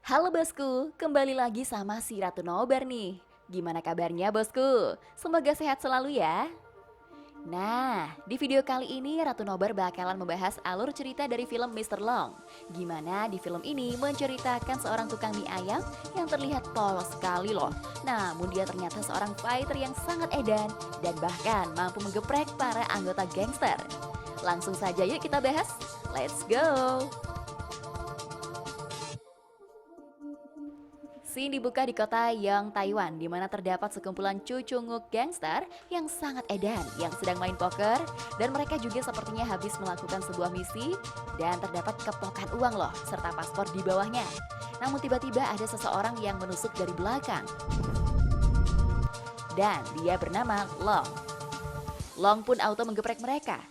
Halo bosku, kembali lagi sama si Ratu Nobar nih. Gimana kabarnya bosku? Semoga sehat selalu ya. Nah, di video kali ini Ratu Nobar bakalan membahas alur cerita dari film Mr. Long. Gimana di film ini menceritakan seorang tukang mie ayam yang terlihat polos sekali loh. Namun dia ternyata seorang fighter yang sangat edan dan bahkan mampu menggeprek para anggota gangster. Langsung saja yuk kita bahas. Let's go! Scene dibuka di kota Yong, Taiwan, di mana terdapat sekumpulan cucunguk gangster yang sangat edan yang sedang main poker, dan mereka juga sepertinya habis melakukan sebuah misi dan terdapat kepokan uang loh serta paspor di bawahnya. Namun tiba-tiba ada seseorang yang menusuk dari belakang dan dia bernama Long. Long pun auto menggeprek mereka.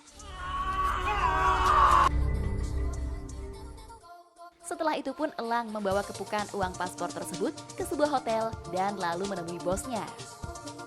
Setelah itu pun Elang membawa kepukan uang paspor tersebut ke sebuah hotel dan lalu menemui bosnya.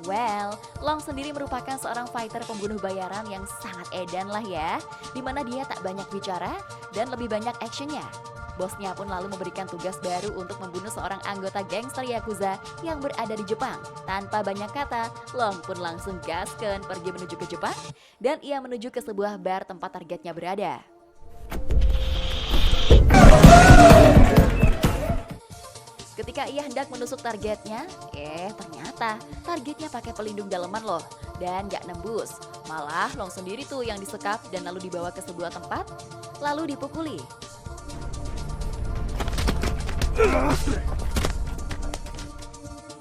Well, Long sendiri merupakan seorang fighter pembunuh bayaran yang sangat edan lah ya, dimana dia tak banyak bicara dan lebih banyak actionnya. Bosnya pun lalu memberikan tugas baru untuk membunuh seorang anggota gangster Yakuza yang berada di Jepang. Tanpa banyak kata, Long pun langsung gasken pergi menuju ke Jepang dan ia menuju ke sebuah bar tempat targetnya berada. Ketika ia hendak menusuk targetnya, ternyata targetnya pakai pelindung daleman loh dan gak nembus. Malah Long sendiri tuh yang disekap dan lalu dibawa ke sebuah tempat, lalu dipukuli.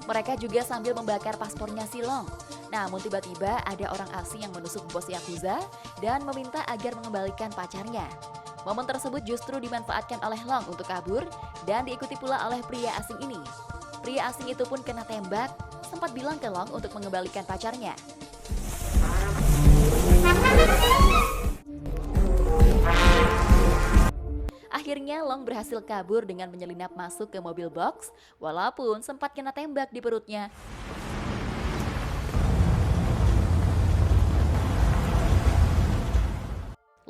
Mereka juga sambil membakar paspornya si Long. Namun tiba-tiba ada orang asing yang menusuk bos Yakuza dan meminta agar mengembalikan pacarnya. Momen tersebut justru dimanfaatkan oleh Long untuk kabur dan diikuti pula oleh pria asing ini. Pria asing itu pun kena tembak, sempat bilang ke Long untuk mengembalikan pacarnya. Akhirnya Long berhasil kabur dengan menyelinap masuk ke mobil box, walaupun sempat kena tembak di perutnya.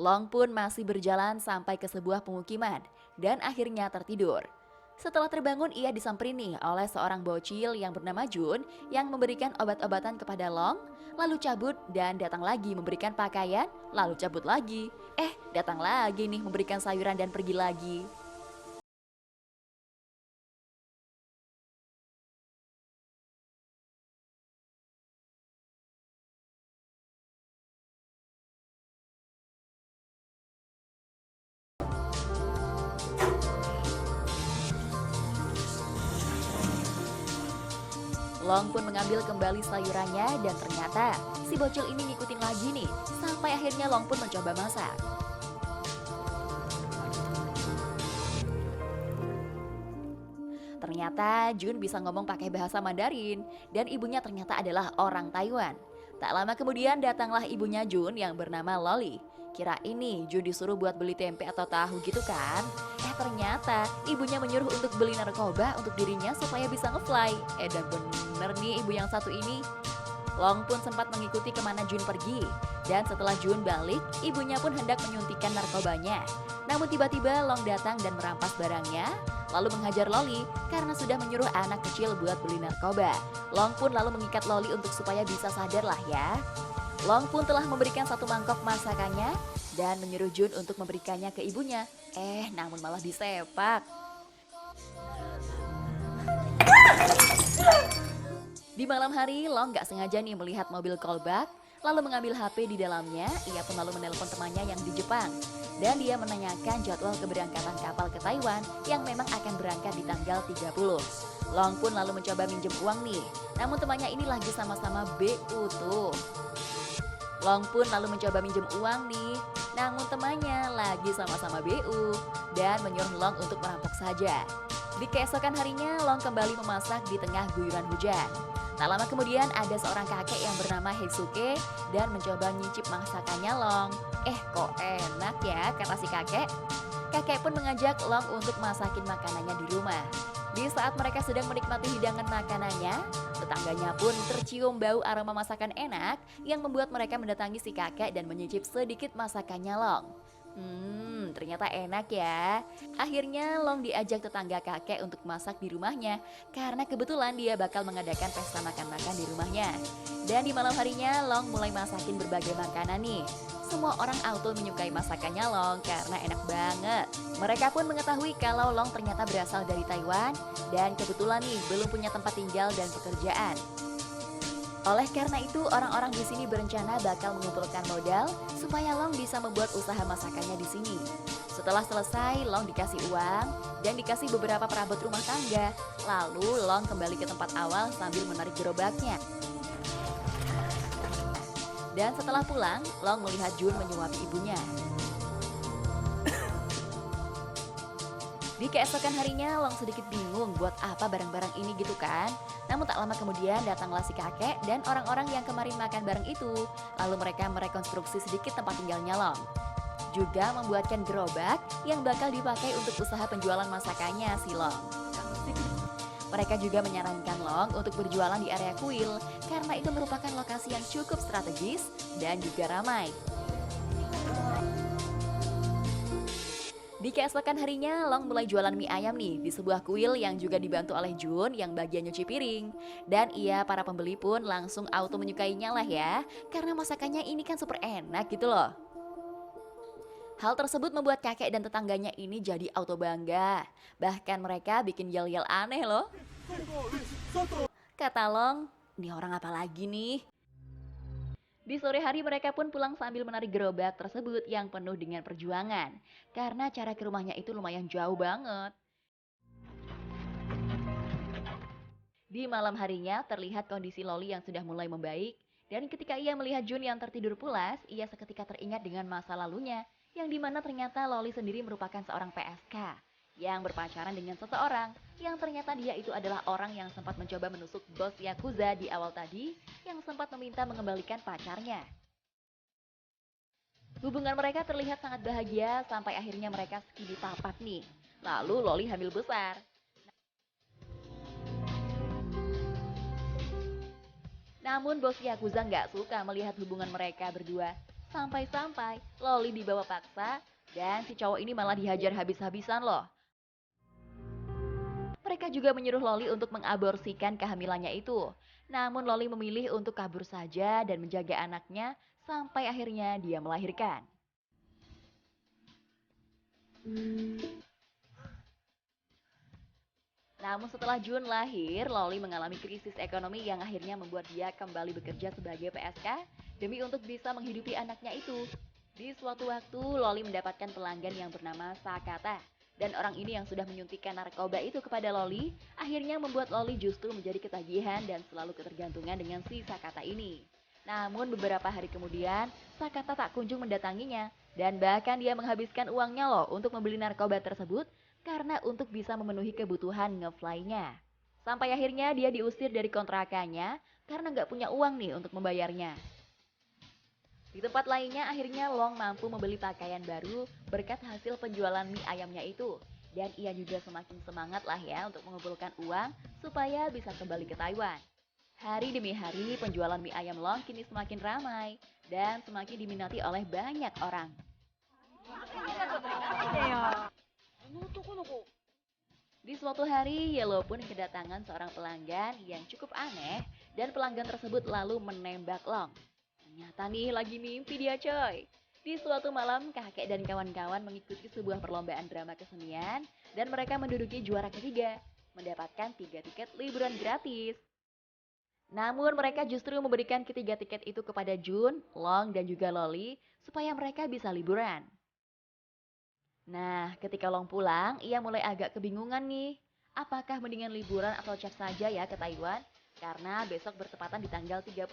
Long pun masih berjalan sampai ke sebuah pemukiman dan akhirnya tertidur. Setelah terbangun ia disamperin nih oleh seorang bocil yang bernama Jun yang memberikan obat-obatan kepada Long, lalu cabut dan datang lagi memberikan pakaian, lalu cabut lagi. Datang lagi nih memberikan sayuran dan pergi lagi. Long pun mengambil kembali sayurannya dan ternyata si bocil ini ngikutin lagi nih. Sampai akhirnya Long pun mencoba masak. Ternyata Jun bisa ngomong pakai bahasa Mandarin dan ibunya ternyata adalah orang Taiwan. Tak lama kemudian datanglah ibunya Jun yang bernama Loli. Kira ini Jun disuruh buat beli tempe atau tahu gitu kan? Ternyata ibunya menyuruh untuk beli narkoba untuk dirinya supaya bisa ngefly. Dan bener nih ibu yang satu ini. Long pun sempat mengikuti kemana Jun pergi. Dan setelah Jun balik, ibunya pun hendak menyuntikkan narkobanya. Namun tiba-tiba Long datang dan merampas barangnya, lalu menghajar Loli karena sudah menyuruh anak kecil buat beli narkoba. Long pun lalu mengikat Loli untuk supaya bisa sadar lah ya. Long pun telah memberikan satu mangkok masakannya dan menyuruh Jun untuk memberikannya ke ibunya. Namun malah disepak. Di malam hari, Long gak sengaja nih melihat mobil callback, lalu mengambil HP di dalamnya. Ia pun lalu menelpon temannya yang di Jepang. Dan dia menanyakan jadwal keberangkatan kapal ke Taiwan yang memang akan berangkat di tanggal 30. Long pun lalu mencoba minjem uang nih. Namun temannya ini lagi sama-sama BU tuh. Long pun lalu mencoba minjem uang nih, namun temannya lagi sama-sama BU dan menyuruh Long untuk merampok saja. Di keesokan harinya, Long kembali memasak di tengah guyuran hujan. Tak lama kemudian ada seorang kakek yang bernama Heisuke dan mencoba nyicip masakannya Long. Kok enak ya, kata si kakek. Kakek pun mengajak Long untuk masakin makanannya di rumah. Di saat mereka sedang menikmati hidangan makanannya, tetangganya pun tercium bau aroma masakan enak yang membuat mereka mendatangi si kakek dan menyicip sedikit masakannya Long. Ternyata enak ya. Akhirnya Long diajak tetangga kakek untuk masak di rumahnya karena kebetulan dia bakal mengadakan pesta makan-makan di rumahnya. Dan di malam harinya Long mulai masakin berbagai makanan nih. Semua orang auto menyukai masakannya Long karena enak banget. Mereka pun mengetahui kalau Long ternyata berasal dari Taiwan dan kebetulan nih belum punya tempat tinggal dan pekerjaan. Oleh karena itu, orang-orang di sini berencana bakal mengumpulkan modal supaya Long bisa membuat usaha masakannya di sini. Setelah selesai, Long dikasih uang dan dikasih beberapa perabot rumah tangga. Lalu Long kembali ke tempat awal sambil menarik gerobaknya. Dan setelah pulang, Long melihat Jun menyuapi ibunya. Di keesokan harinya, Long sedikit bingung buat apa barang-barang ini gitu kan. Namun tak lama kemudian datanglah si kakek dan orang-orang yang kemarin makan bareng itu. Lalu mereka merekonstruksi sedikit tempat tinggalnya Long. Juga membuatkan gerobak yang bakal dipakai untuk usaha penjualan masakannya si Long. Mereka juga menyarankan Long untuk berjualan di area kuil karena itu merupakan lokasi yang cukup strategis dan juga ramai. Di keesokan harinya, Long mulai jualan mie ayam nih di sebuah kuil yang juga dibantu oleh Jun yang bagian nyuci piring. Dan iya, para pembeli pun langsung auto menyukainya lah ya, karena masakannya ini kan super enak gitu loh. Hal tersebut membuat kakek dan tetangganya ini jadi auto bangga. Bahkan mereka bikin yel-yel aneh loh. Kata Long, ini orang apa lagi nih? Di sore hari mereka pun pulang sambil menarik gerobak tersebut yang penuh dengan perjuangan. Karena cara ke rumahnya itu lumayan jauh banget. Di malam harinya terlihat kondisi Loli yang sudah mulai membaik. Dan ketika ia melihat Jun yang tertidur pulas, ia seketika teringat dengan masa lalunya. Yang dimana ternyata Loli sendiri merupakan seorang PSK. Yang berpacaran dengan seseorang. Yang ternyata dia itu adalah orang yang sempat mencoba menusuk bos Yakuza di awal tadi. Yang sempat meminta mengembalikan pacarnya. Hubungan mereka terlihat sangat bahagia sampai akhirnya mereka skidi papat nih. Lalu Loli hamil besar. Namun bos Yakuza nggak suka melihat hubungan mereka berdua. Sampai-sampai Loli dibawa paksa dan si cowok ini malah dihajar habis-habisan loh. Mereka juga menyuruh Loli untuk mengaborsikan kehamilannya itu. Namun Loli memilih untuk kabur saja dan menjaga anaknya sampai akhirnya dia melahirkan. Namun setelah Jun lahir, Loli mengalami krisis ekonomi yang akhirnya membuat dia kembali bekerja sebagai PSK demi untuk bisa menghidupi anaknya itu. Di suatu waktu, Loli mendapatkan pelanggan yang bernama Sakata. Dan orang ini yang sudah menyuntikkan narkoba itu kepada Loli, akhirnya membuat Loli justru menjadi ketagihan dan selalu ketergantungan dengan si Sakata ini. Namun beberapa hari kemudian, Sakata tak kunjung mendatanginya. Dan bahkan dia menghabiskan uangnya loh untuk membeli narkoba tersebut karena untuk bisa memenuhi kebutuhan ngefly-nya. Sampai akhirnya dia diusir dari kontrakannya karena nggak punya uang nih untuk membayarnya. Di tempat lainnya akhirnya Long mampu membeli pakaian baru berkat hasil penjualan mie ayamnya itu. Dan ia juga semakin semangat lah ya untuk mengumpulkan uang supaya bisa kembali ke Taiwan. Hari demi hari penjualan mie ayam Long kini semakin ramai dan semakin diminati oleh banyak orang. Di suatu hari, Yellow pun kedatangan seorang pelanggan yang cukup aneh dan pelanggan tersebut lalu menembak Long. Ternyata nih lagi mimpi dia coy. Di suatu malam, kakek dan kawan-kawan mengikuti sebuah perlombaan drama kesenian dan mereka menduduki juara ketiga, mendapatkan 3 tiket liburan gratis. Namun mereka justru memberikan ketiga tiket itu kepada Jun, Long, dan juga Loli supaya mereka bisa liburan. Nah, ketika Long pulang, ia mulai agak kebingungan nih. Apakah mendingan liburan atau cek saja ya ke Taiwan? Karena besok bertepatan di tanggal 30,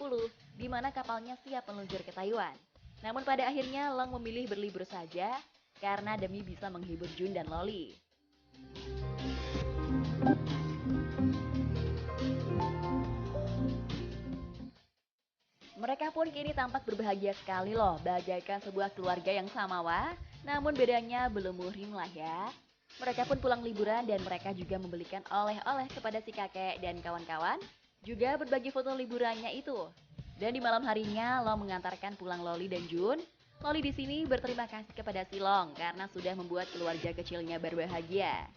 di mana kapalnya siap meluncur ke Taiwan. Namun pada akhirnya Long memilih berlibur saja karena demi bisa menghibur Jun dan Loli. Mereka pun kini tampak berbahagia sekali loh, bagaikan sebuah keluarga yang samawa. Namun bedanya belum muhrim lah ya. Mereka pun pulang liburan dan mereka juga membelikan oleh-oleh kepada si kakek dan kawan-kawan. Juga berbagi foto liburannya itu. Dan di malam harinya, Lo mengantarkan pulang Loli dan Jun. Loli di sini berterima kasih kepada si Long karena sudah membuat keluarga kecilnya berbahagia.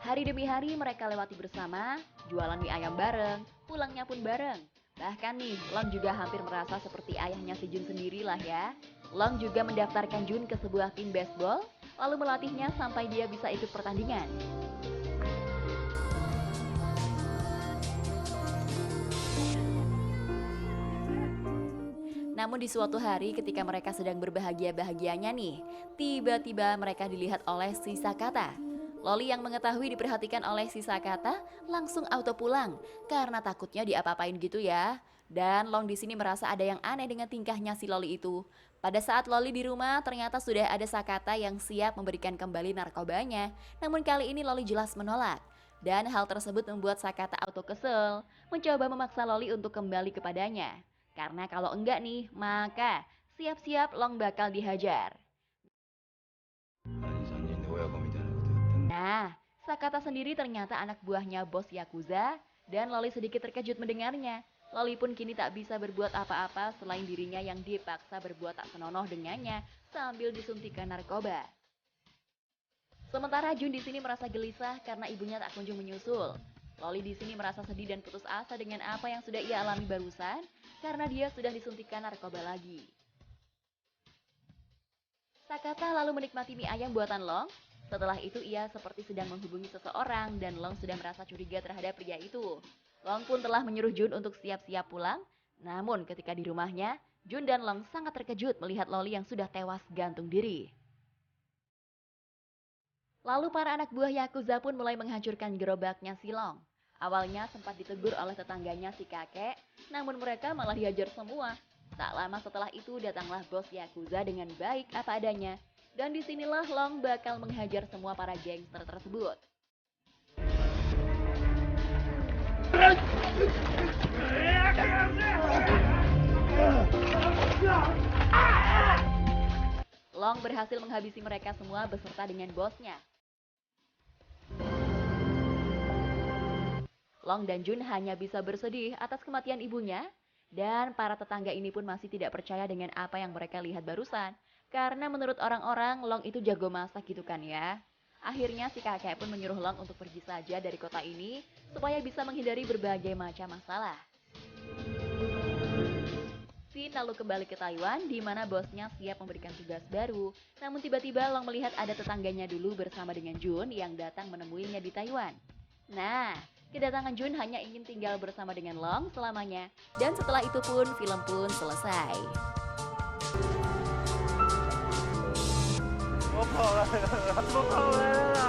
Hari demi hari mereka lewati bersama, jualan mie ayam bareng, pulangnya pun bareng. Bahkan nih, Long juga hampir merasa seperti ayahnya si Jun sendirilah ya. Long juga mendaftarkan Jun ke sebuah tim baseball, lalu melatihnya sampai dia bisa ikut pertandingan. Namun di suatu hari ketika mereka sedang berbahagia-bahagianya nih, tiba-tiba mereka dilihat oleh si Sakata. Loli yang mengetahui diperhatikan oleh si Sakata langsung auto pulang karena takutnya diapa-apain gitu ya. Dan Long di sini merasa ada yang aneh dengan tingkahnya si Loli itu. Pada saat Loli di rumah ternyata sudah ada Sakata yang siap memberikan kembali narkobanya. Namun kali ini Loli jelas menolak. Dan hal tersebut membuat Sakata auto kesel, mencoba memaksa Loli untuk kembali kepadanya. Karena kalau enggak nih, maka siap-siap Long bakal dihajar. Nah, Sakata sendiri ternyata anak buahnya bos Yakuza dan Loli sedikit terkejut mendengarnya. Loli pun kini tak bisa berbuat apa-apa selain dirinya yang dipaksa berbuat tak senonoh dengannya sambil disuntikan narkoba. Sementara Jun di sini merasa gelisah karena ibunya tak kunjung menyusul. Loli di sini merasa sedih dan putus asa dengan apa yang sudah ia alami barusan karena dia sudah disuntikan narkoba lagi. Sakata lalu menikmati mie ayam buatan Long. Setelah itu ia seperti sedang menghubungi seseorang dan Long sudah merasa curiga terhadap pria itu. Long pun telah menyuruh Jun untuk siap-siap pulang. Namun ketika di rumahnya, Jun dan Long sangat terkejut melihat Loli yang sudah tewas gantung diri. Lalu para anak buah Yakuza pun mulai menghancurkan gerobaknya si Long. Awalnya sempat ditegur oleh tetangganya si kakek, namun mereka malah dihajar semua. Tak lama setelah itu datanglah bos Yakuza dengan baik apa adanya. Dan disinilah Long bakal menghajar semua para gangster tersebut. Long berhasil menghabisi mereka semua beserta dengan bosnya. Long dan Jun hanya bisa bersedih atas kematian ibunya, dan para tetangga ini pun masih tidak percaya dengan apa yang mereka lihat barusan. Karena menurut orang-orang, Long itu jago masak gitu kan ya. Akhirnya si kakek pun menyuruh Long untuk pergi saja dari kota ini, supaya bisa menghindari berbagai macam masalah. Finn lalu kembali ke Taiwan, di mana bosnya siap memberikan tugas baru. Namun tiba-tiba Long melihat ada tetangganya dulu bersama dengan Jun yang datang menemuinya di Taiwan. Nah, kedatangan Jun hanya ingin tinggal bersama dengan Long selamanya. Dan setelah itu pun film pun selesai. 我跑了，我跑来了。